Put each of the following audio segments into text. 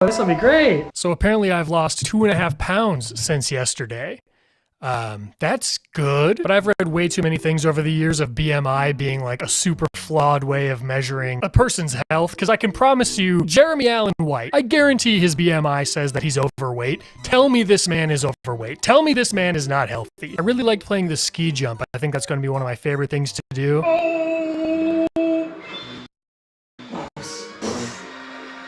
This will be great. So apparently I've lost 2.5 pounds since yesterday. That's good, but I've read way too many things over the years of BMI being like a super flawed way of measuring a person's health, because I can promise you, Jeremy Allen White, I guarantee his BMI says that he's overweight. Tell me this man is overweight. Tell me this man is not healthy. I really like playing the ski jump. I think that's going to be one of my favorite things to do.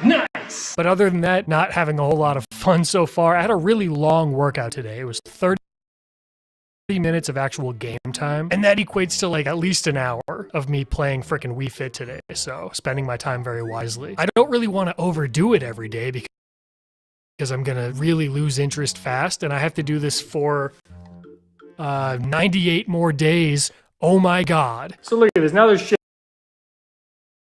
Nice! But other than that, not having a whole lot of fun so far. I had a really long workout today. It was 30 minutes of actual game time, and that equates to like at least an hour of me playing frickin' Wii Fit today, so spending my time very wisely. I don't really want to overdo it every day because I'm gonna really lose interest fast, and I have to do this for 98 more days. Oh my god. So look at this, now there's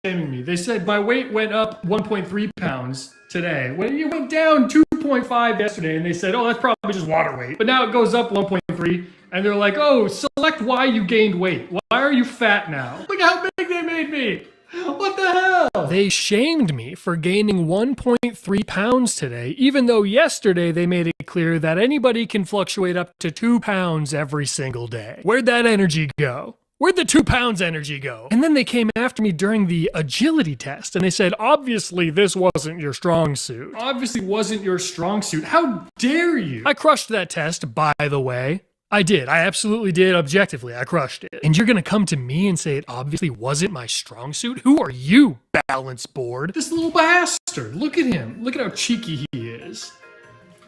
shaming me. They said my weight went up 1.3 pounds today. Well, it went down 2.5 yesterday, and they said, oh, that's probably just water weight. But now it goes up 1.3, and they're like, oh, select why you gained weight. Why are you fat now? Look how big they made me. What the hell? They shamed me for gaining 1.3 pounds today, even though yesterday they made it clear that anybody can fluctuate up to 2 pounds every single day. Where'd that energy go? Where'd the 2 pounds energy go? And then they came after me during the agility test, and they said, obviously this wasn't your strong suit. Obviously wasn't your strong suit. How dare you? I crushed that test, by the way. I did. I absolutely did. Objectively, I crushed it. And you're gonna come to me and say it obviously wasn't my strong suit? Who are you, balance board? This little bastard. Look at him. Look at how cheeky he is.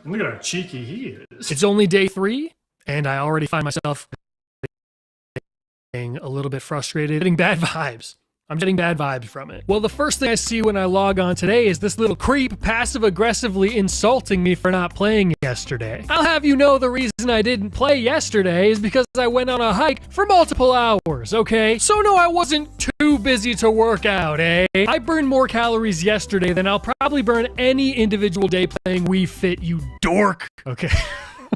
And look at how cheeky he is. It's only day 3, and I already find myself a little bit frustrated, getting bad vibes. I'm getting bad vibes from it. Well, the first thing I see when I log on today is this little creep passive-aggressively insulting me for not playing yesterday. I'll have you know the reason I didn't play yesterday is because I went on a hike for multiple hours, okay? So no, I wasn't too busy to work out, eh? I burned more calories yesterday than I'll probably burn any individual day playing Wii Fit, you dork. Okay.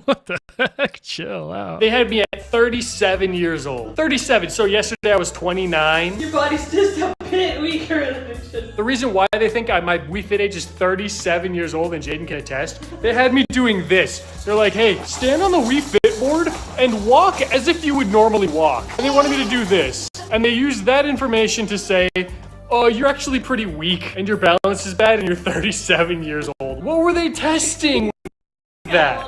What the heck? Chill out. They had me at 37 years old. 37. So yesterday I was 29. Your body's just a bit weaker than it should. The reason why they think my Wii Fit age is 37 years old, and Jaden can attest, they had me doing this. They're like, hey, stand on the Wii Fit board and walk as if you would normally walk. And they wanted me to do this. And they used that information to say, oh, you're actually pretty weak and your balance is bad and you're 37 years old. What were they testing? That.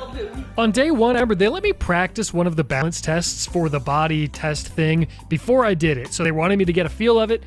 On day 1, Amber, they let me practice one of the balance tests for the body test thing before I did it. So they wanted me to get a feel of it.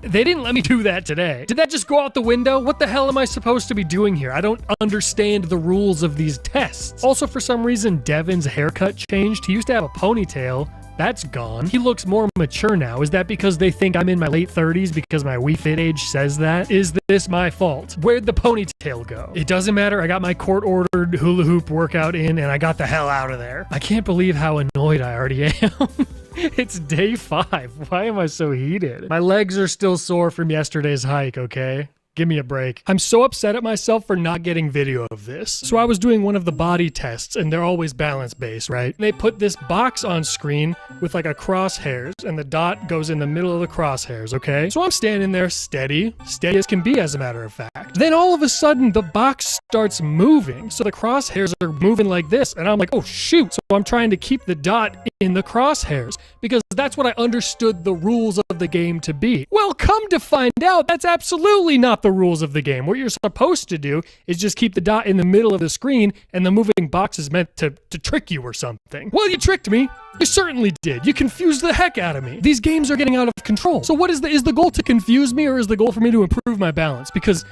They didn't let me do that today. Did that just go out the window? What the hell am I supposed to be doing here? I don't understand the rules of these tests. Also, for some reason, Devin's haircut changed. He used to have a ponytail. That's gone. He looks more mature now. Is that because they think I'm in my late 30s because my Wii Fit age says that? Is this my fault? Where'd the ponytail go? It doesn't matter. I got my court-ordered hula hoop workout in and I got the hell out of there. I can't believe how annoyed I already am. It's day 5. Why am I so heated? My legs are still sore from yesterday's hike, okay? Give me a break. I'm so upset at myself for not getting video of this. So I was doing one of the body tests, and they're always balance-based, right? They put this box on screen with like a crosshairs, and the dot goes in the middle of the crosshairs, okay? So I'm standing there steady as can be, as a matter of fact. Then all of a sudden, the box starts moving. So the crosshairs are moving like this, and I'm like, oh shoot. So I'm trying to keep the dot in the crosshairs, because that's what I understood the rules of the game to be. Well, come to find out, that's absolutely not the rules of the game. What you're supposed to do is just keep the dot in the middle of the screen, and the moving box is meant to trick you or something. Well, you tricked me. You certainly did. You confused the heck out of me. These games are getting out of control. So what is the goal to confuse me, or is the goal for me to improve my balance? Because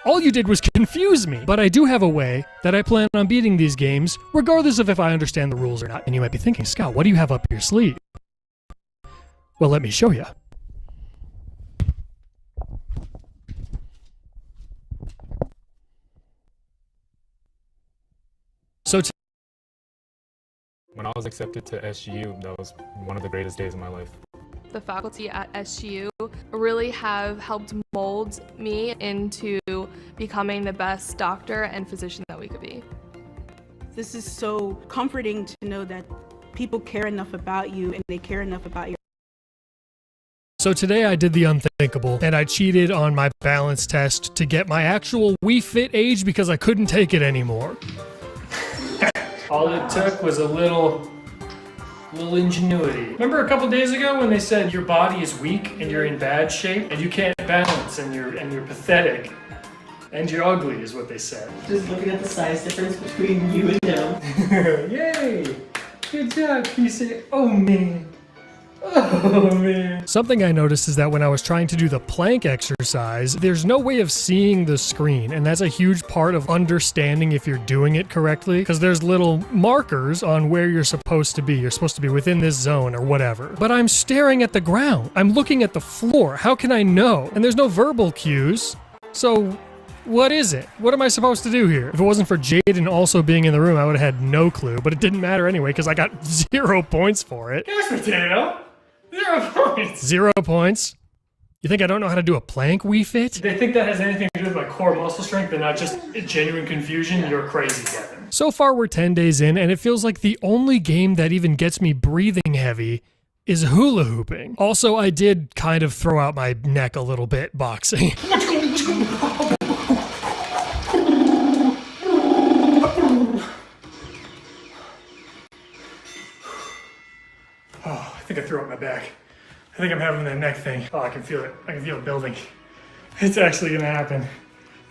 all you did was confuse me. But I do have a way that I plan on beating these games, regardless of if I understand the rules or not. And you might be thinking, Scott, what do you have up your sleeve? Well, let me show you. So when I was accepted to SGU, that was one of the greatest days of my life. The faculty at SGU really have helped mold me into becoming the best doctor and physician that we could be. This is so comforting to know that people care enough about you and they care enough about your. So today I did the unthinkable, and I cheated on my balance test to get my actual Wii Fit age because I couldn't take it anymore. All it took was a little ingenuity. Remember a couple days ago when they said your body is weak and you're in bad shape and you can't balance and you're pathetic and you're ugly is what they said. Just looking at the size difference between you and him. Yay! Good job, PC. Oh man. Oh man. Something I noticed is that when I was trying to do the plank exercise, there's no way of seeing the screen, and that's a huge part of understanding if you're doing it correctly, because there's little markers on where you're supposed to be. You're supposed to be within this zone or whatever. But I'm staring at the ground. I'm looking at the floor. How can I know? And there's no verbal cues. So what is it? What am I supposed to do here? If it wasn't for Jaden also being in the room, I would have had no clue, but it didn't matter anyway because I got 0 points for it. Gosh, potato. 0 points. 0 points? You think I don't know how to do a plank Wii Fit? They think that has anything to do with my core muscle strength and not just genuine confusion. You're crazy, Kevin. So far we're 10 days in, and it feels like the only game that even gets me breathing heavy is hula hooping. Also, I did kind of throw out my neck a little bit boxing. I think I threw up my back. I think I'm having that neck thing. Oh, I can feel it. I can feel it building. It's actually gonna happen.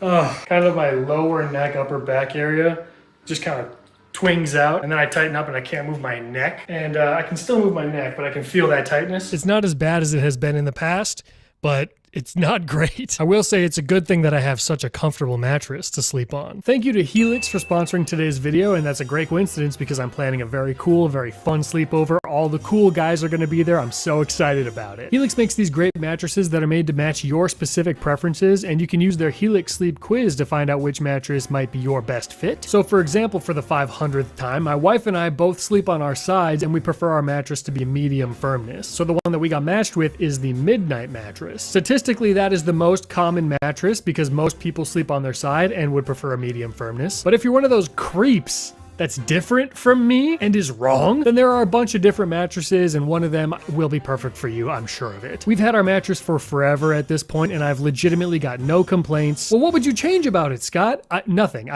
Oh, kind of my lower neck, upper back area just kind of twings out, and then I tighten up and I can't move my neck. And I can still move my neck, but I can feel that tightness. It's not as bad as it has been in the past, but it's not great. I will say it's a good thing that I have such a comfortable mattress to sleep on. Thank you to Helix for sponsoring today's video, and that's a great coincidence because I'm planning a very cool, very fun sleepover. All the cool guys are gonna be there. I'm so excited about it. Helix makes these great mattresses that are made to match your specific preferences, and you can use their Helix Sleep Quiz to find out which mattress might be your best fit. So for example, for the 500th time, my wife and I both sleep on our sides, and we prefer our mattress to be medium firmness. So the one that we got matched with is the Midnight mattress. Statistically, that is the most common mattress because most people sleep on their side and would prefer a medium firmness. But if you're one of those creeps that's different from me and is wrong, then there are a bunch of different mattresses and one of them will be perfect for you, I'm sure of it. We've had our mattress for forever at this point and I've legitimately got no complaints. Well, what would you change about it, Scott? Nothing.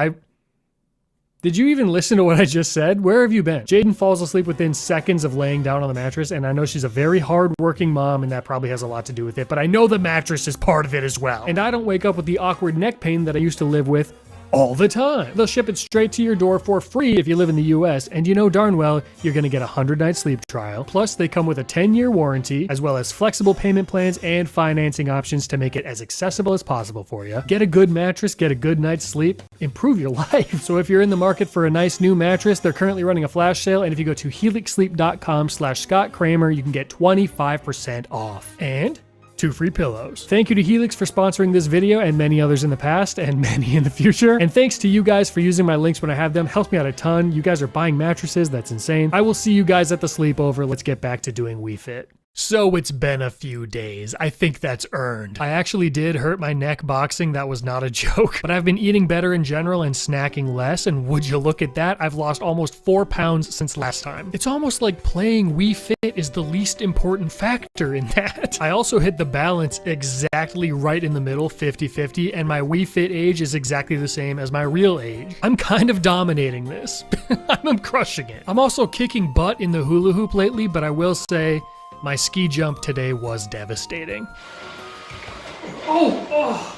Did you even listen to what I just said? Where have you been? Jaden falls asleep within seconds of laying down on the mattress, and I know she's a very hard-working mom, and that probably has a lot to do with it, but I know the mattress is part of it as well. And I don't wake up with the awkward neck pain that I used to live with all the time. They'll ship it straight to your door for free if you live in the US, and you know darn well you're gonna get a 100-night sleep trial. Plus, they come with a 10-year warranty, as well as flexible payment plans and financing options to make it as accessible as possible for you. Get a good mattress, get a good night's sleep, improve your life. So if you're in the market for a nice new mattress, they're currently running a flash sale, and if you go to helixsleep.com/Scott Kramer, you can get 25% off. And 2 free pillows. Thank you to Helix for sponsoring this video and many others in the past and many in the future. And thanks to you guys for using my links when I have them. Helps me out a ton. You guys are buying mattresses. That's insane. I will see you guys at the sleepover. Let's get back to doing Wii Fit. So it's been a few days. I think that's earned. I actually did hurt my neck boxing. That was not a joke. But I've been eating better in general and snacking less. And would you look at that? I've lost almost 4 pounds since last time. It's almost like playing Wii Fit is the least important factor in that. I also hit the balance exactly right in the middle, 50-50, and my Wii Fit age is exactly the same as my real age. I'm kind of dominating this. I'm crushing it. I'm also kicking butt in the hula hoop lately, but I will say, my ski jump today was devastating. Oh!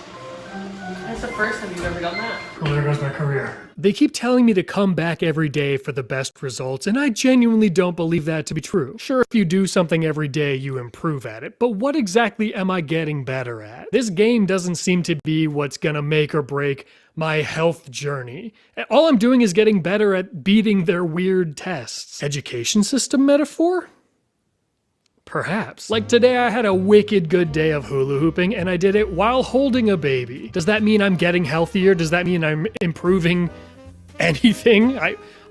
That's the first time you've ever done that. Well, there goes my career. They keep telling me to come back every day for the best results, and I genuinely don't believe that to be true. Sure, if you do something every day, you improve at it, but what exactly am I getting better at? This game doesn't seem to be what's gonna make or break my health journey. All I'm doing is getting better at beating their weird tests. Education system metaphor? Perhaps. Like today I had a wicked good day of hula hooping and I did it while holding a baby. Does that mean I'm getting healthier? Does that mean I'm improving anything?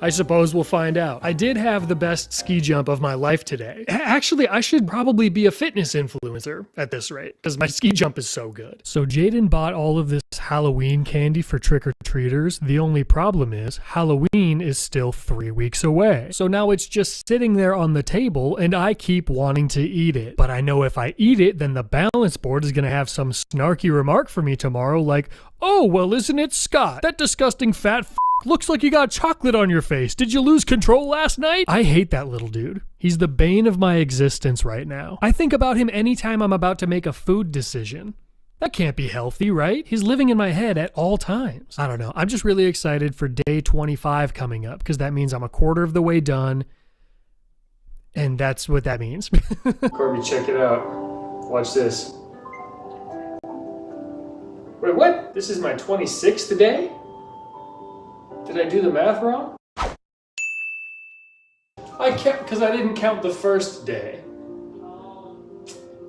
I suppose we'll find out. I did have the best ski jump of my life today. Actually, I should probably be a fitness influencer at this rate, because my ski jump is so good. So Jaden bought all of this Halloween candy for trick-or-treaters. The only problem is, Halloween is still 3 weeks away. So now it's just sitting there on the table, and I keep wanting to eat it. But I know if I eat it, then the balance board is gonna have some snarky remark for me tomorrow, like, "Oh, well, isn't it Scott? That disgusting fat f*** looks like you got chocolate on your face. Did you lose control last night?" I hate that little dude. He's the bane of my existence right now. I think about him anytime I'm about to make a food decision. That can't be healthy, right? He's living in my head at all times. I don't know. I'm just really excited for day 25 coming up, because that means I'm a quarter of the way done. And that's what that means. Corby, check it out. Watch this. Wait, what? This is my 26th day? Did I do the math wrong? I kept, because I didn't count the first day.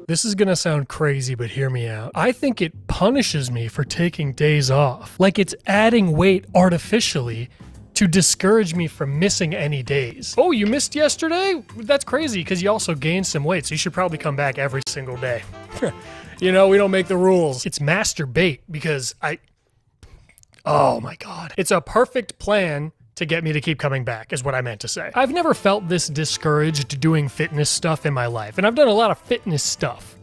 This is gonna sound crazy, but hear me out. I think it punishes me for taking days off. Like it's adding weight artificially to discourage me from missing any days. Oh, you missed yesterday? That's crazy, because you also gained some weight, so you should probably come back every single day. You know, we don't make the rules. It's master bait, because oh my God. It's a perfect plan to get me to keep coming back, is what I meant to say. I've never felt this discouraged doing fitness stuff in my life, and I've done a lot of fitness stuff.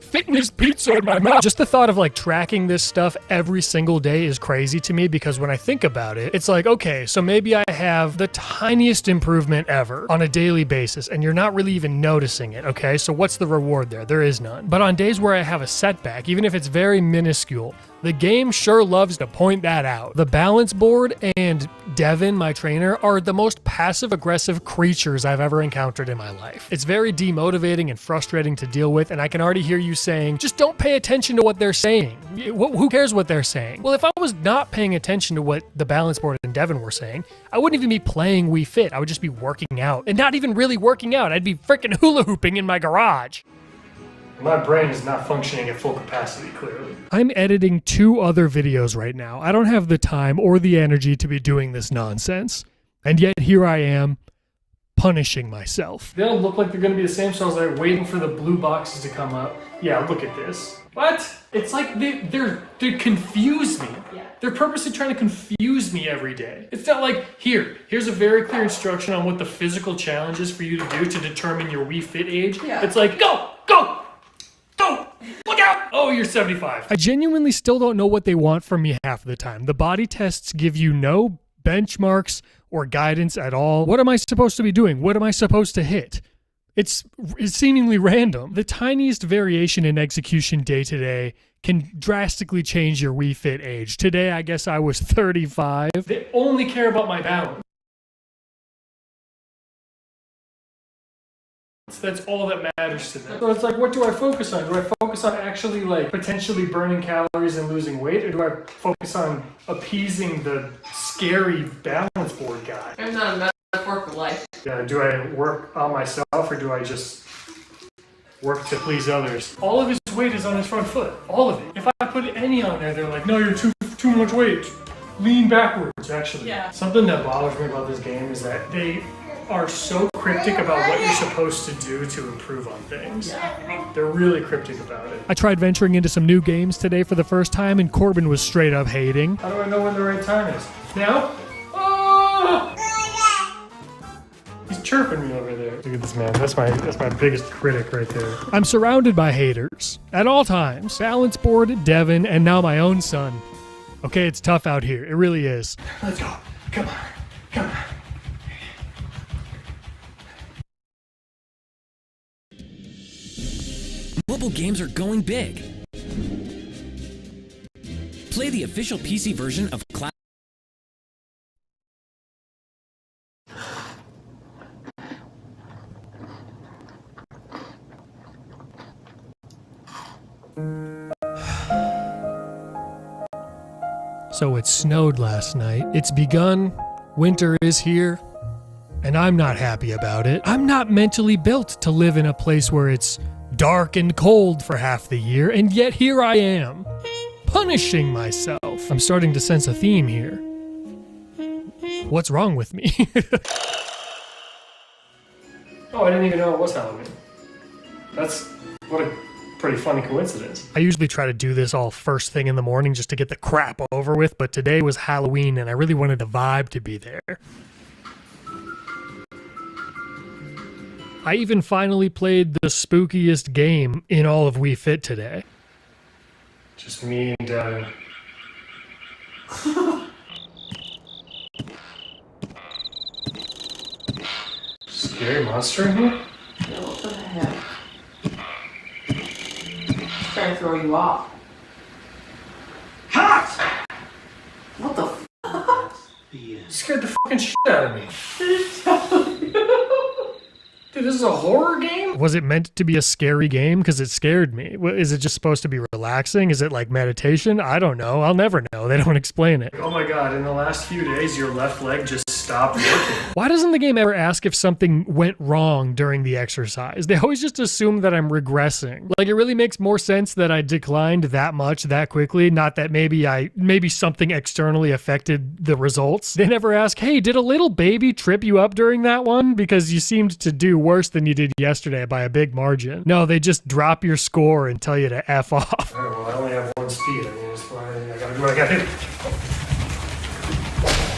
Fitness pizza in my mouth. Just the thought of like tracking this stuff every single day is crazy to me, because when I think about it, it's like, okay, so maybe I have the tiniest improvement ever on a daily basis, and you're not really even noticing it, okay? So what's the reward there? There is none. But on days where I have a setback, even if it's very minuscule, the game sure loves to point that out. The balance board and Devin, my trainer, are the most passive-aggressive creatures I've ever encountered in my life. It's very demotivating and frustrating to deal with, and I can already hear you saying, just don't pay attention to what they're saying. Who cares what they're saying? Well, if I was not paying attention to what the balance board and Devin were saying, I wouldn't even be playing Wii Fit. I would just be working out. And not even really working out. I'd be freaking hula hooping in my garage. My brain is not functioning at full capacity, clearly. I'm editing 2 other videos right now. I don't have the time or the energy to be doing this nonsense. And yet here I am, punishing myself. They don't look like they're going to be the same, so I was like waiting for the blue boxes to come up. Yeah, look at this. What? It's like they confuse me. Yeah. They're purposely trying to confuse me every day. It's not like, here's a very clear instruction on what the physical challenge is for you to do to determine your Wii Fit age. Yeah. It's like, go! Look out! Oh, you're 75. I genuinely still don't know what they want from me half the time. The body tests give you no benchmarks or guidance at all. What am I supposed to be doing? What am I supposed to hit? It's seemingly random. The tiniest variation in execution day to day can drastically change your Wii Fit age. Today, I guess I was 35. They only care about my balance. That's all that matters to them. So it's like, what do I focus on? Do I focus on actually like potentially burning calories and losing weight? Or do I focus on appeasing the scary balance board guy? I'm not a metaphor for life. Yeah, do I work on myself or do I just work to please others? All of his weight is on his front foot. All of it. If I put any on there, they're like, no, you're too much weight. Lean backwards, actually. Yeah. Something that bothers me about this game is that are so cryptic about what you're supposed to do to improve on things. They're really cryptic about it. I tried venturing into some new games today for the first time, and Corbin was straight up hating. How do I know when the right time is? Now? Oh! He's chirping me over there. Look at this man. That's my biggest critic right there. I'm surrounded by haters at all times. Balance board, Devin, and now my own son. Okay, it's tough out here. It really is. Let's go. Come on. Come on. Mobile games are going big. Play the official PC version of Clash. So it snowed last night. It's begun. Winter is here. And I'm not happy about it. I'm not mentally built to live in a place where it's dark and cold for half the year, and yet here I am, punishing myself. I'm starting to sense a theme here. What's wrong with me? Oh, I didn't even know it was Halloween. What a pretty funny coincidence. I usually try to do this all first thing in the morning just to get the crap over with, but today was Halloween and I really wanted the vibe to be there. I even finally played the spookiest game in all of Wii Fit today. Just me and Devin. Scary monster in here? Yeah, what the heck? Trying to throw you off. Hot! What the f? You scared the fucking shit out of me. Dude, this is a horror game? Was it meant to be a scary game? Because it scared me. Is it just supposed to be relaxing? Is it like meditation? I don't know. I'll never know. They don't explain it. Oh my god, in the last few days, your left leg just stopped working. Why doesn't the game ever ask if something went wrong during the exercise? They always just assume that I'm regressing. Like, it really makes more sense that I declined that much that quickly, not that maybe something externally affected the results. They never ask, hey, did a little baby trip you up during that one? Because you seemed to do worse than you did yesterday by a big margin. No, they just drop your score and tell you to F off. Alright, well, I only have one speed. I mean, it's fine. I gotta do what I gotta do.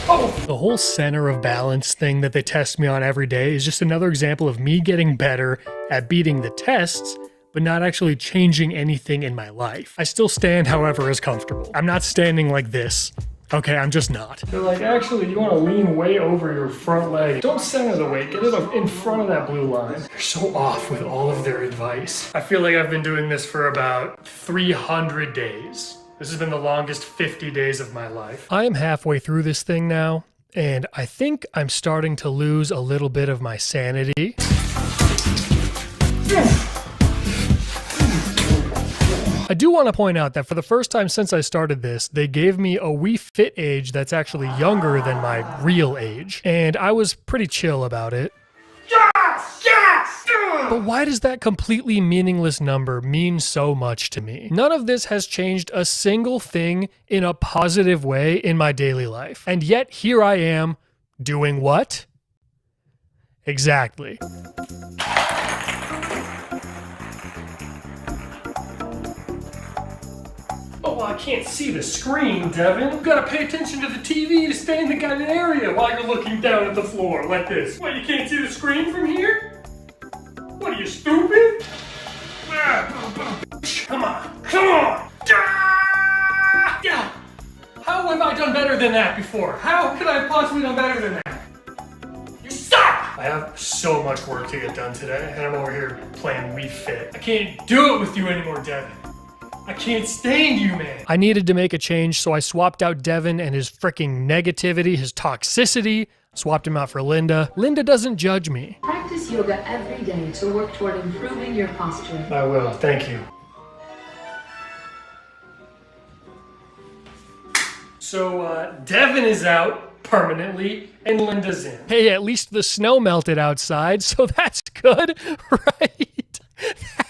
Oh! The whole center of balance thing that they test me on every day is just another example of me getting better at beating the tests, but not actually changing anything in my life. I still stand however is comfortable. I'm not standing like this. Okay, I'm just not. They're like, actually, you want to lean way over your front leg. Don't center the weight. Get it up in front of that blue line. They're so off with all of their advice. I feel like I've been doing this for about 300 days. This has been the longest 50 days of my life. I am halfway through this thing now, and I think I'm starting to lose a little bit of my sanity. I do want to point out that for the first time since I started this, they gave me a Wii Fit age that's actually younger than my real age, and I was pretty chill about it. Yes! Yes! But why does that completely meaningless number mean so much to me? None of this has changed a single thing in a positive way in my daily life. And yet here I am, doing what? Exactly. Oh, I can't see the screen, Devin. You gotta pay attention to the TV to stay in the guided area while you're looking down at the floor like this. What, you can't see the screen from here? What, are you stupid? Come on, come on! How have I done better than that before? How could I have possibly done better than that? You suck! I have so much work to get done today, and I'm over here playing Wii Fit. I can't do it with you anymore, Devin. I can't stand you, man. I needed to make a change, so I swapped out Devin and his freaking negativity, his toxicity, swapped him out for Linda. Linda doesn't judge me. Practice yoga every day to work toward improving your posture. I will, thank you. So, Devin is out permanently, and Linda's in. Hey, at least the snow melted outside, so that's good, right?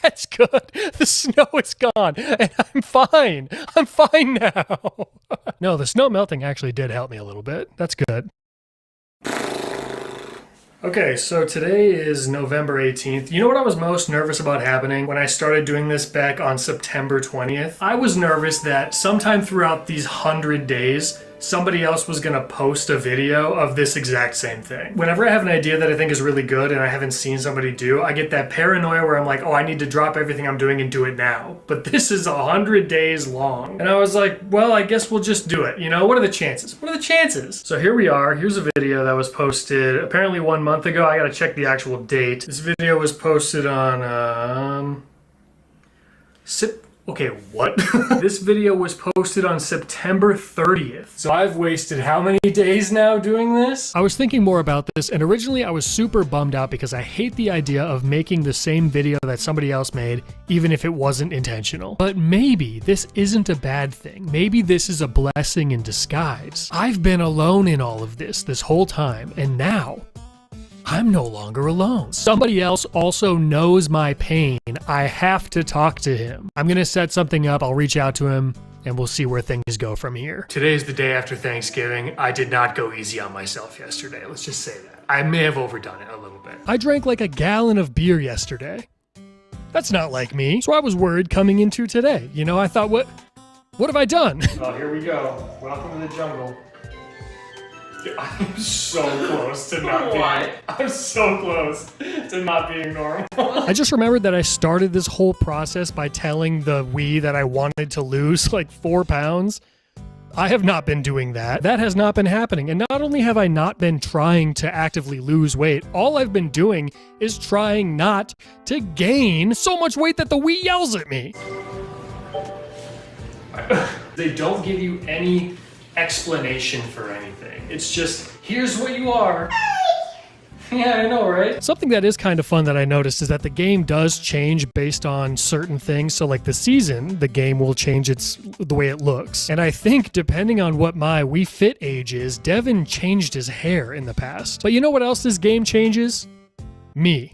That's good. The snow is gone, and I'm fine. I'm fine now. No, the snow melting actually did help me a little bit. That's good. Okay, so today is November 18th. You know what I was most nervous about happening when I started doing this back on September 20th? I was nervous that sometime throughout these 100 days, somebody else was gonna post a video of this exact same thing. Whenever I have an idea that I think is really good and I haven't seen somebody do, I get that paranoia where I'm like, oh, I need to drop everything I'm doing and do it now. But this is 100 days long. And I was like, well, I guess we'll just do it. You know, what are the chances? What are the chances? So here we are. Here's a video that was posted apparently 1 month ago. I gotta check the actual date. This video was posted on, Okay, what? This video was posted on September 30th. So I've wasted how many days now doing this? I was thinking more about this, and originally I was super bummed out because I hate the idea of making the same video that somebody else made, even if it wasn't intentional. But maybe this isn't a bad thing. Maybe this is a blessing in disguise. I've been alone in all of this whole time, and now I'm no longer alone. Somebody else also knows my pain. I have to talk to him. I'm gonna set something up, I'll reach out to him, and we'll see where things go from here. Today's the day after Thanksgiving. I did not go easy on myself yesterday, let's just say that. I may have overdone it a little bit. I drank like a gallon of beer yesterday. That's not like me. So I was worried coming into today. You know, I thought, what have I done? Oh, here we go. Welcome to the jungle. I'm so close to not being. I'm so close to not being normal. I just remembered that I started this whole process by telling the Wii that I wanted to lose like 4 pounds. I have not been doing that. That has not been happening. And not only have I not been trying to actively lose weight, all I've been doing is trying not to gain so much weight that the Wii yells at me. They don't give you any explanation for anything. It's just, here's what you are. Yeah, I know, right? Something that is kind of fun that I noticed is that the game does change based on certain things. So like the season, the game will change the way it looks. And I think depending on what my Wii Fit age is, Devin changed his hair in the past. But you know what else this game changes? Me.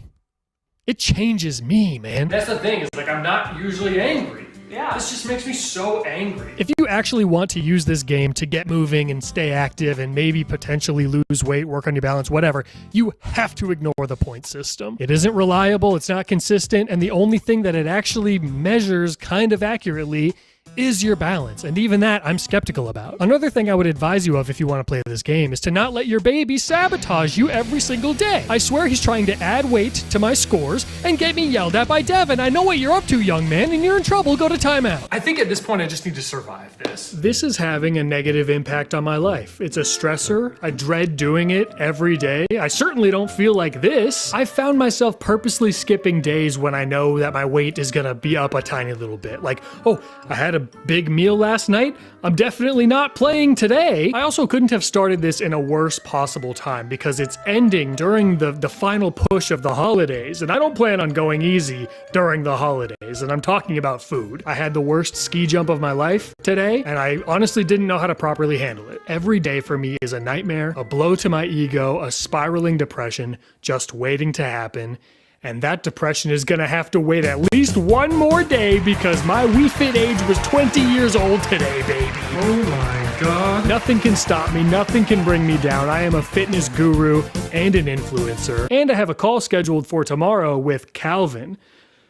It changes me, man. That's the thing, is like I'm not usually angry. Yeah. This just makes me so angry. If you actually want to use this game to get moving and stay active and maybe potentially lose weight, work on your balance, whatever, you have to ignore the point system. It isn't reliable, it's not consistent, and the only thing that it actually measures kind of accurately is your balance, and even that I'm skeptical about. Another thing I would advise you of if you want to play this game is to not let your baby sabotage you every single day. I swear he's trying to add weight to my scores and get me yelled at by Devin. I know what you're up to, young man, and you're in trouble. Go to timeout. I think at this point I just need to survive this. This is having a negative impact on my life. It's a stressor. I dread doing it every day. I certainly don't feel like this. I found myself purposely skipping days when I know that my weight is gonna be up a tiny little bit. Like, oh, I had a big meal last night. I'm definitely not playing today. I also couldn't have started this in a worse possible time because it's ending during the final push of the holidays, and I don't plan on going easy during the holidays, and I'm talking about food. I had the worst ski jump of my life today, and I honestly didn't know how to properly handle it. Every day for me is a nightmare, a blow to my ego, a spiraling depression just waiting to happen. And that depression is gonna have to wait at least one more day because my Wii Fit age was 20 years old today, baby. Oh my God. Nothing can stop me, nothing can bring me down. I am a fitness guru and an influencer. And I have a call scheduled for tomorrow with Calvin.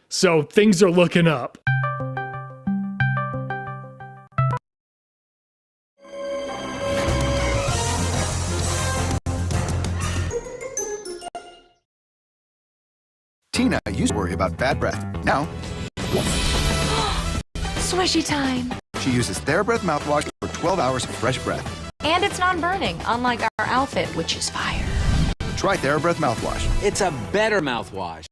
So things are looking up. Tina used to worry about bad breath. Now, Swishy time. she uses TheraBreath mouthwash for 12 hours of fresh breath. And it's non-burning, unlike our outfit, which is fire. Try TheraBreath mouthwash. It's a better mouthwash.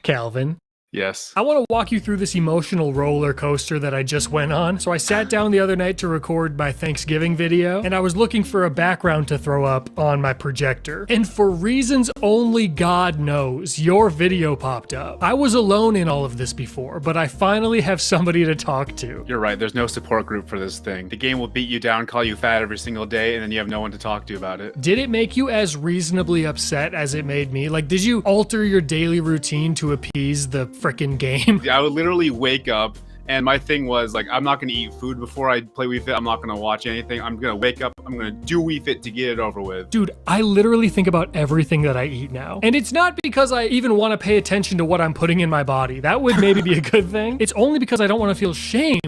Calvin. Yes. I want to walk you through this emotional roller coaster that I just went on. So I sat down the other night to record my Thanksgiving video, and I was looking for a background to throw up on my projector. And for reasons only God knows, your video popped up. I was alone in all of this before, but I finally have somebody to talk to. You're right, there's no support group for this thing. The game will beat you down, call you fat every single day, and then you have no one to talk to about it. Did it make you as reasonably upset as it made me? Like, did you alter your daily routine to appease the frickin' game? I would literally wake up And my thing was like, I'm not gonna eat food before I play Wii Fit. I'm not gonna watch anything. I'm gonna wake up, I'm gonna do Wii Fit to get it over with. Dude, I literally think about everything that I eat now. And it's not because I even want to pay attention to what I'm putting in my body. That would maybe be a good thing. It's only because I don't want to feel shamed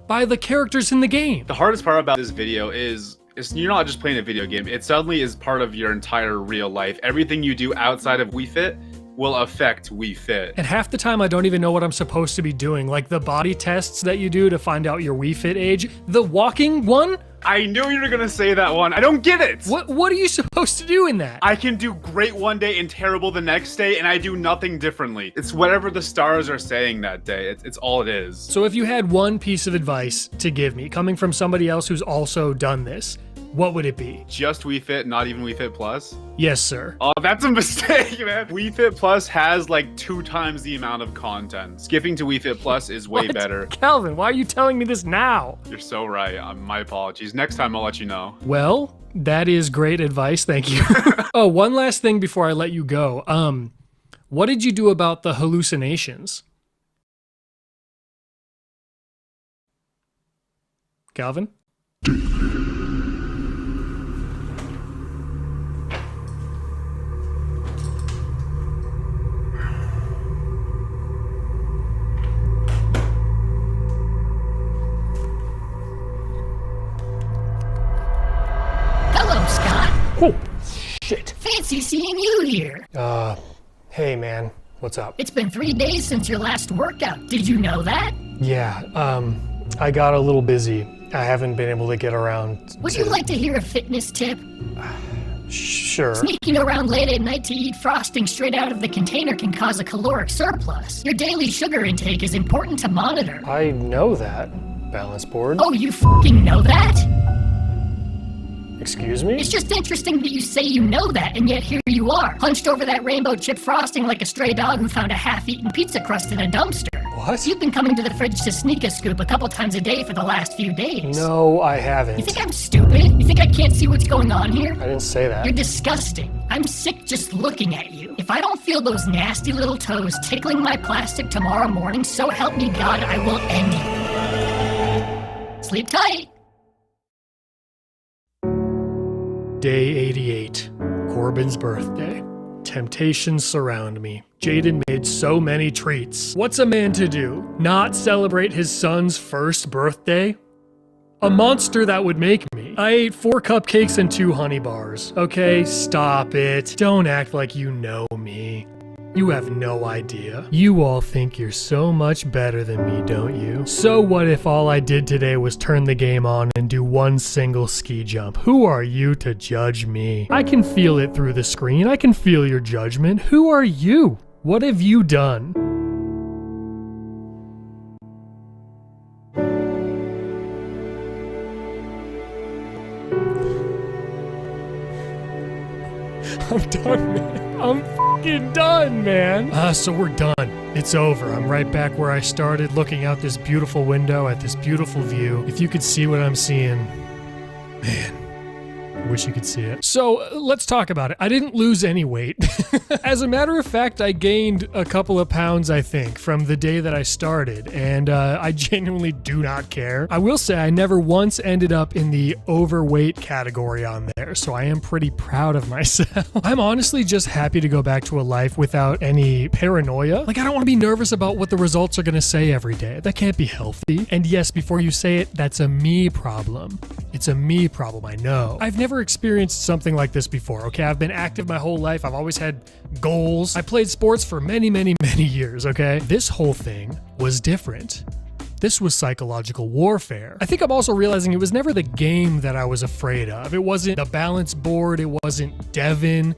by the characters in the game. The hardest part about this video is you're not just playing a video game. It suddenly is part of your entire real life. Everything you do outside of Wii Fit will affect Wii Fit. And half the time I don't even know what I'm supposed to be doing. Like the body tests that you do to find out your Wii Fit age. The walking one? I knew you were gonna say that one. I don't get it. What are you supposed to do in that? I can do great one day and terrible the next day, and I do nothing differently. It's whatever the stars are saying that day. It's all it is. So if you had one piece of advice to give me, coming from somebody else who's also done this, what would it be? Just Wii Fit, not even Wii Fit Plus? Yes, sir. Oh, that's a mistake, man. Wii Fit Plus has like 2 times the amount of content. Skipping to Wii Fit Plus is way better. Calvin, why are you telling me this now? You're so right. My apologies. Next time I'll let you know. Well, that is great advice. Thank you. Oh, one last thing before I let you go. What did you do about the hallucinations? Calvin? Oh, shit. Fancy seeing you here. Hey man, what's up? It's been 3 days since your last workout. Did you know that? Yeah, I got a little busy. I haven't been able to get around. Would you like to hear a fitness tip? Sure. Sneaking around late at night to eat frosting straight out of the container can cause a caloric surplus. Your daily sugar intake is important to monitor. I know that, balance board. Oh, you f***ing know that? Excuse me? It's just interesting that you say you know that, and yet here you are, hunched over that rainbow chip frosting like a stray dog who found a half-eaten pizza crust in a dumpster. What? You've been coming to the fridge to sneak a scoop a couple times a day for the last few days. No, I haven't. You think I'm stupid? You think I can't see what's going on here? I didn't say that. You're disgusting. I'm sick just looking at you. If I don't feel those nasty little toes tickling my plastic tomorrow morning, so help me God, I will end you. Sleep tight. Day 88, Corbin's birthday. Temptations surround me. Jaden made so many treats. What's a man to do? Not celebrate his son's first birthday? A monster that would make me. I ate 4 cupcakes and 2 honey bars. Okay, stop it. Don't act like you know me. You have no idea. You all think you're so much better than me, don't you? So what if all I did today was turn the game on and do one single ski jump? Who are you to judge me? I can feel it through the screen. I can feel your judgment. Who are you? What have you done? I'm done, man. I'm fucking done, man. So we're done. It's over. I'm right back where I started, looking out this beautiful window at this beautiful view. If you could see what I'm seeing, man. I wish you could see it. So let's talk about it. I didn't lose any weight. As a matter of fact, I gained a couple of pounds, I think, from the day that I started, and I genuinely do not care. I will say I never once ended up in the overweight category on there, so I am pretty proud of myself. I'm honestly just happy to go back to a life without any paranoia. Like, I don't want to be nervous about what the results are going to say every day. That can't be healthy. And yes, before you say it, that's a me problem. It's a me problem, I know. I've never experienced something like this before, okay? I've been active my whole life. I've always had goals. I played sports for many, many, many years, okay? This whole thing was different. This was psychological warfare. I think I'm also realizing it was never the game that I was afraid of. It wasn't the balance board. It wasn't Devin.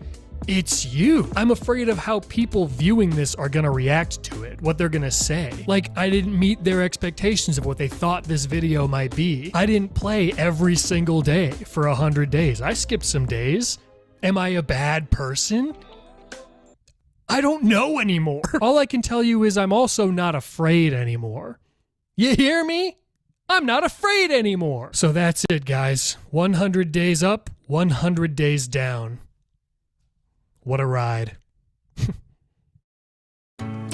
It's you. I'm afraid of how people viewing this are gonna react to it, what they're gonna say. Like, I didn't meet their expectations of what they thought this video might be. I didn't play every single day for 100 days. I skipped some days. Am I a bad person? I don't know anymore. All I can tell you is I'm also not afraid anymore. You hear me? I'm not afraid anymore. So that's it, guys. 100 days up, 100 days down. What a ride.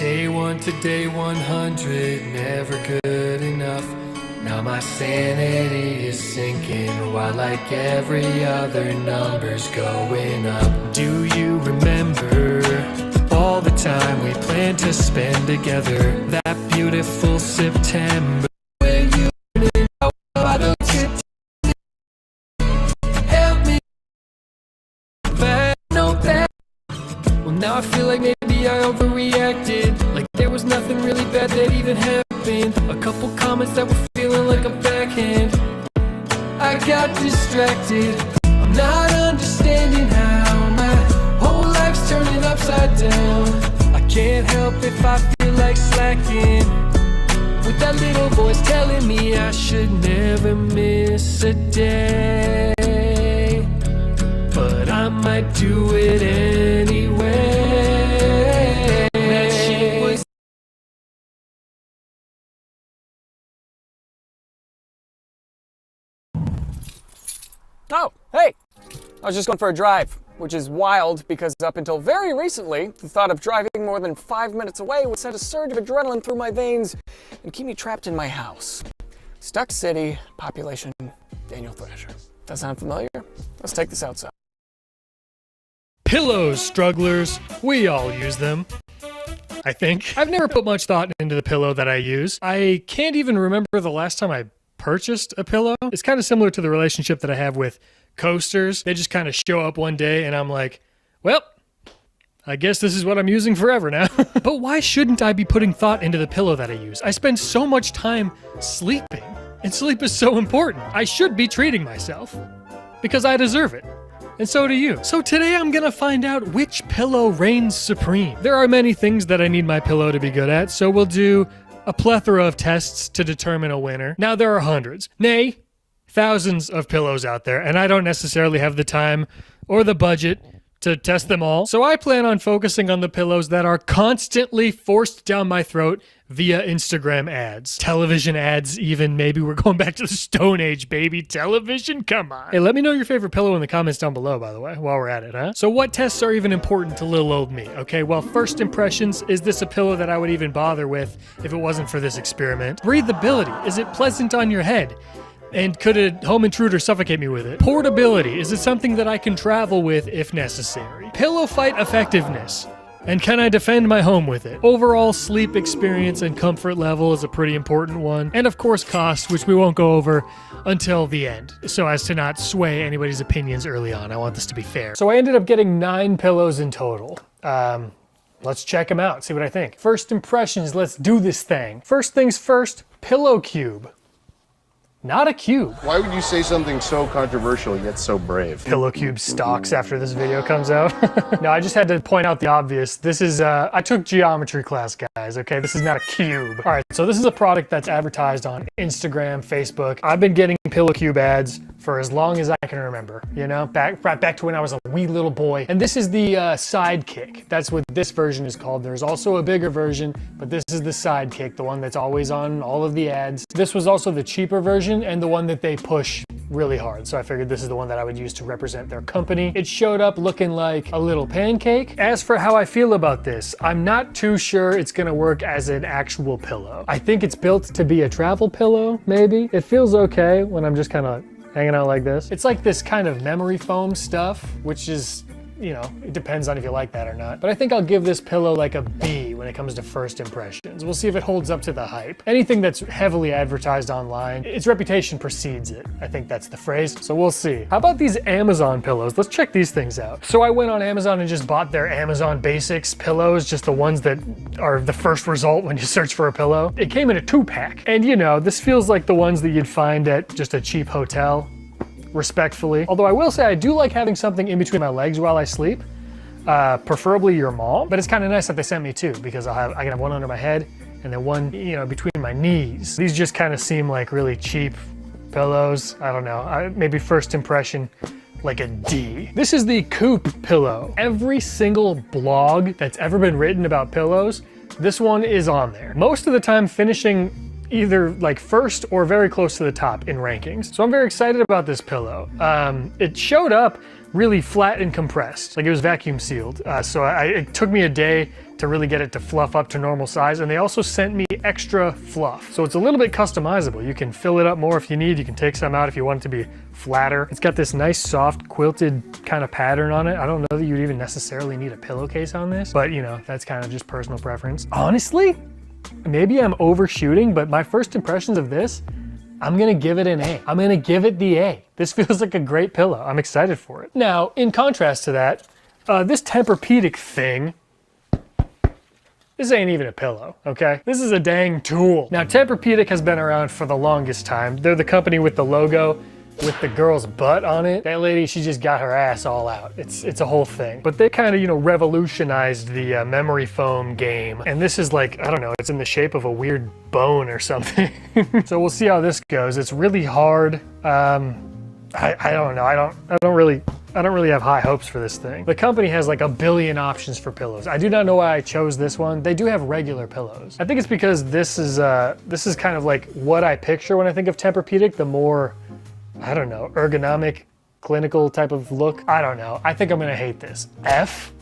Day 1 to day 100, never good enough. Now my sanity is sinking while like every other number's going up. Do you remember all the time we planned to spend together? That beautiful September where you didn't know how to help me back, know that. Well, now I feel like maybe I overreacted, like there was nothing really bad that even happened. A couple comments that were feeling like a backhand. I got distracted. I'm not understanding how my whole life's turning upside down. I can't help if I feel like slacking, with that little voice telling me I should never miss a day. But I might do it anyway. That shit was Oh, hey! I was just going for a drive, which is wild because up until very recently, the thought of driving more than 5 minutes away would send a surge of adrenaline through my veins and keep me trapped in my house. Stuck City, population, Daniel Thrasher. That sound familiar? Let's take this outside. pillows, strugglers. We all use them, I think. I've never put much thought into the pillow that I use. I can't even remember the last time I purchased a pillow. It's kind of similar to the relationship that I have with coasters. They just kind of show up one day and I'm like, well, I guess this is what I'm using forever now. But why shouldn't I be putting thought into the pillow that I use? I spend so much time sleeping, and sleep is so important. I should be treating myself because I deserve it. And so do you. So today I'm gonna find out which pillow reigns supreme. There are many things that I need my pillow to be good at, so we'll do a plethora of tests to determine a winner. Now there are hundreds, nay, thousands of pillows out there, and I don't necessarily have the time or the budget to test them all. So I plan on focusing on the pillows that are constantly forced down my throat via Instagram ads. Television ads even, maybe. We're going back to the Stone Age, baby. Television, come on. Hey, let me know your favorite pillow in the comments down below, by the way, while we're at it, huh? So what tests are even important to little old me? Okay, well, first impressions, is this a pillow that I would even bother with if it wasn't for this experiment? Breathability, is it pleasant on your head? And could a home intruder suffocate me with it? Portability, is it something that I can travel with if necessary? Pillow fight effectiveness, and can I defend my home with it? Overall sleep experience and comfort level is a pretty important one. And of course cost, which we won't go over until the end, so as to not sway anybody's opinions early on. I want this to be fair. So I ended up getting 9 pillows in total. Let's check them out, see what I think. First impressions, let's do this thing. First things first, pillow cube. Not a cube. Why would you say something so controversial yet so brave? Pillow cube stalks after this video comes out. No, I just had to point out the obvious. This is, I took geometry class, guys, okay? This is not a cube. All right, so this is a product that's advertised on Instagram, Facebook. I've been getting pillow cube ads for as long as I can remember, you know? Back to when I was a wee little boy. And this is the Sidekick. That's what this version is called. There's also a bigger version, but this is the Sidekick, the one that's always on all of the ads. This was also the cheaper version and the one that they push really hard. So I figured this is the one that I would use to represent their company. It showed up looking like a little pancake. As for how I feel about this, I'm not too sure it's gonna work as an actual pillow. I think it's built to be a travel pillow, maybe. It feels okay when I'm just kind of hanging out like this. It's like this kind of memory foam stuff, which is, you know, it depends on if you like that or not. But I think I'll give this pillow like a B when it comes to first impressions. We'll see if it holds up to the hype. Anything that's heavily advertised online, its reputation precedes it. I think that's the phrase, so we'll see. How about these Amazon pillows? Let's check these things out. So I went on Amazon and just bought their Amazon Basics pillows, just the ones that are the first result when you search for a pillow. It came in a 2-pack. And you know, this feels like the ones that you'd find at just a cheap hotel. Respectfully. Although I will say I do like having something in between my legs while I sleep, preferably your mom. But it's kind of nice that they sent me 2 because I can have one under my head and then one, you know, between my knees. These just kind of seem like really cheap pillows. I don't know, maybe first impression, like a D. This is the Coop pillow. Every single blog that's ever been written about pillows, this one is on there. Most of the time finishing either like first or very close to the top in rankings. So I'm very excited about this pillow. It showed up really flat and compressed, like it was vacuum sealed. So it took me a day to really get it to fluff up to normal size, and they also sent me extra fluff. So it's a little bit customizable. You can fill it up more if you need, you can take some out if you want it to be flatter. It's got this nice soft quilted kind of pattern on it. I don't know that you'd even necessarily need a pillowcase on this, but you know, that's kind of just personal preference. Honestly, maybe I'm overshooting, but my first impressions of this, I'm gonna give it an A. I'm gonna give it the A. This feels like a great pillow. I'm excited for it. Now, in contrast to that, this Tempur-Pedic thing, this ain't even a pillow, okay? This is a dang tool. Now, Tempur-Pedic has been around for the longest time. They're the company with the logo with the girl's butt on it. That lady, she just got her ass all out. It's a whole thing. But they kind of, you know, revolutionized the memory foam game. And this is like, I don't know, it's in the shape of a weird bone or something. So we'll see how this goes. It's really hard. I don't know. I don't really have high hopes for this thing. The company has like a billion options for pillows. I do not know why I chose this one. They do have regular pillows. I think it's because this is kind of like what I picture when I think of Tempur-Pedic, the more, I don't know, ergonomic, clinical type of look. I don't know. I think I'm gonna hate this. F?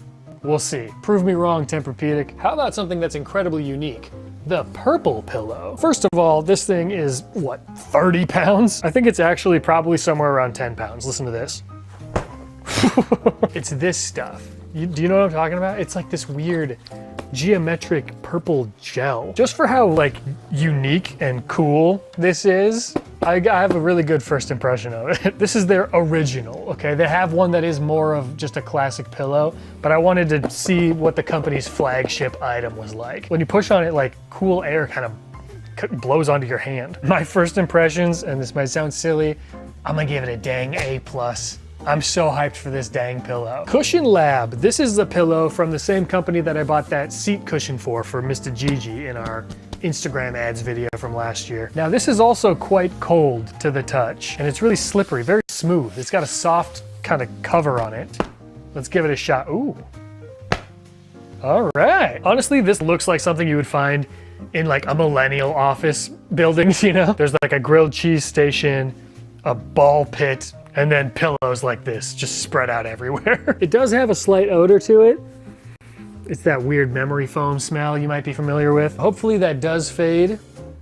We'll see. Prove me wrong, Tempur-Pedic. How about something that's incredibly unique? The purple pillow. First of all, this thing is, what, 30 pounds? I think it's actually probably somewhere around 10 pounds. Listen to this. It's this stuff. Do you know what I'm talking about? It's like this weird geometric purple gel. Just for how like unique and cool this is, I have a really good first impression of it. This is their original, okay? They have one that is more of just a classic pillow, but I wanted to see what the company's flagship item was like. When you push on it, like cool air kind of blows onto your hand. My first impressions, and this might sound silly, I'm gonna give it a dang A+. I'm so hyped for this dang pillow. Cushion Lab. This is the pillow from the same company that I bought that seat cushion for Mr. Gigi in our Instagram ads video from last year. Now this is also quite cold to the touch, and it's really slippery, very smooth. It's got a soft kind of cover on it. Let's give it a shot. Ooh. All right. Honestly, this looks like something you would find in like a millennial office buildings, you know? There's like a grilled cheese station, a ball pit, and then pillows like this just spread out everywhere. It does have a slight odor to it. It's that weird memory foam smell you might be familiar with. Hopefully that does fade.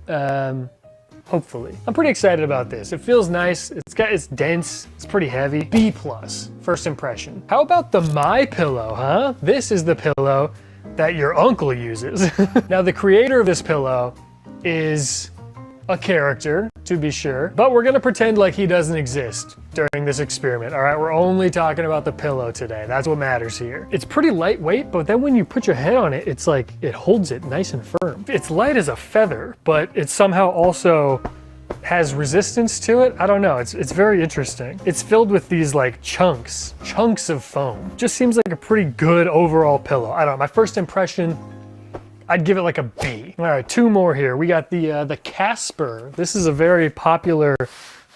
Hopefully. I'm pretty excited about this. It feels nice. It's dense. It's pretty heavy. B+, first impression. How about the My Pillow, huh? This is the pillow that your uncle uses. Now the creator of this pillow is a character, to be sure, but we're gonna pretend like he doesn't exist during this experiment, all right? We're only talking about the pillow today. That's what matters here. It's pretty lightweight, but then when you put your head on it, it's like, it holds it nice and firm. It's light as a feather, but it somehow also has resistance to it. I don't know, it's very interesting. It's filled with these like chunks of foam. Just seems like a pretty good overall pillow. I don't know, my first impression, I'd give it like a B. All right, two more here. We got the Casper. This is a very popular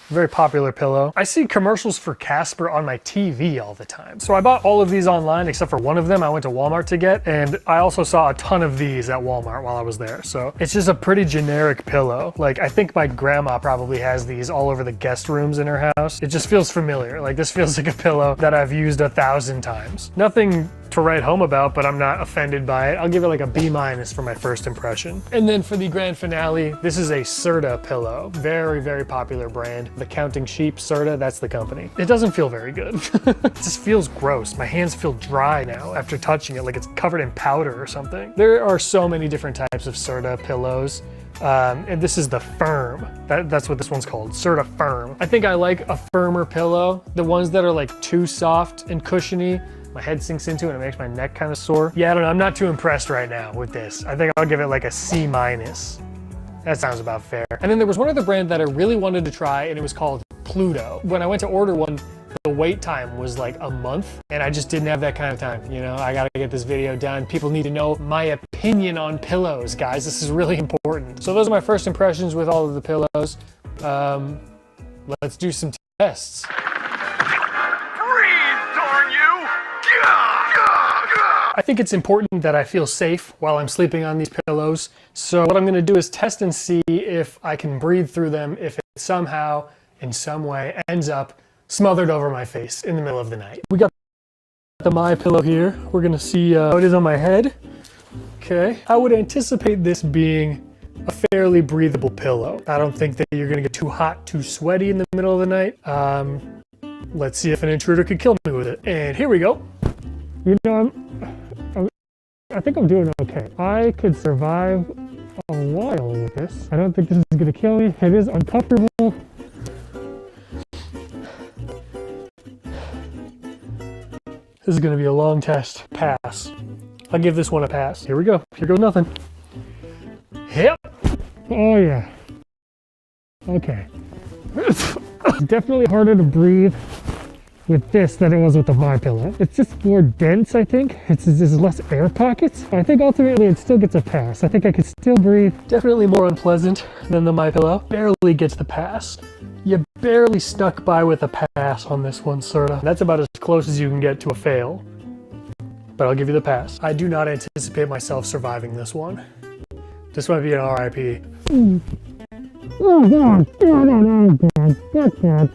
pillow. I see commercials for Casper on my TV all the time. So I bought all of these online except for one of them I went to Walmart to get, and I also saw a ton of these at Walmart while I was there. So it's just a pretty generic pillow. Like I think my grandma probably has these all over the guest rooms in her house. It just feels familiar. Like this feels like a pillow that I've used 1,000 times. Nothing to write home about, but I'm not offended by it. I'll give it like a B- for my first impression. And then for the grand finale, this is a Serta pillow. Very, very popular brand. The Counting Sheep, Serta, that's the company. It doesn't feel very good. It just feels gross. My hands feel dry now after touching it, like it's covered in powder or something. There are so many different types of Serta pillows. And this is the Firm. That's what this one's called, Serta Firm. I think I like a firmer pillow. The ones that are like too soft and cushiony, my head sinks into it and it makes my neck kind of sore. Yeah, I don't know, I'm not too impressed right now with this. I think I'll give it like a C-. That sounds about fair. And then there was one other brand that I really wanted to try, and it was called Pluto. When I went to order one, the wait time was like a month, and I just didn't have that kind of time. You know, I gotta get this video done. People need to know my opinion on pillows, guys. This is really important. So those are my first impressions with all of the pillows. Let's do some tests. I think it's important that I feel safe while I'm sleeping on these pillows. So what I'm gonna do is test and see if I can breathe through them, if it somehow, in some way, ends up smothered over my face in the middle of the night. We got the My Pillow here. We're gonna see how it is on my head. Okay, I would anticipate this being a fairly breathable pillow. I don't think that you're gonna get too hot, too sweaty in the middle of the night. Let's see if an intruder could kill me with it. And here we go. You know, I think I'm doing okay. I could survive a while with this. I don't think this is gonna kill me. It is uncomfortable. This is gonna be a long test. Pass. I'll give this one a pass. Here we go. Here goes nothing. Yep. Oh yeah. Okay. Definitely harder to breathe with this than it was with the My Pillow. It's just more dense, I think. There's less air pockets. I think ultimately it still gets a pass. I think I could still breathe. Definitely more unpleasant than the My Pillow. Barely gets the pass. You barely stuck by with a pass on this one, sorta. That's about as close as you can get to a fail. But I'll give you the pass. I do not anticipate myself surviving this one. This might be an RIP. Oh god, no, god, that's bad.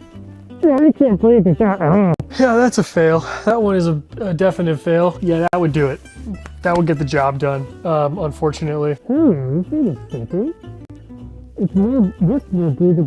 Yeah, I can't breathe with that at all. Yeah, that's a fail. That one is a definite fail. Yeah, that would do it. That would get the job done, unfortunately. Wait a second. It's much more breathable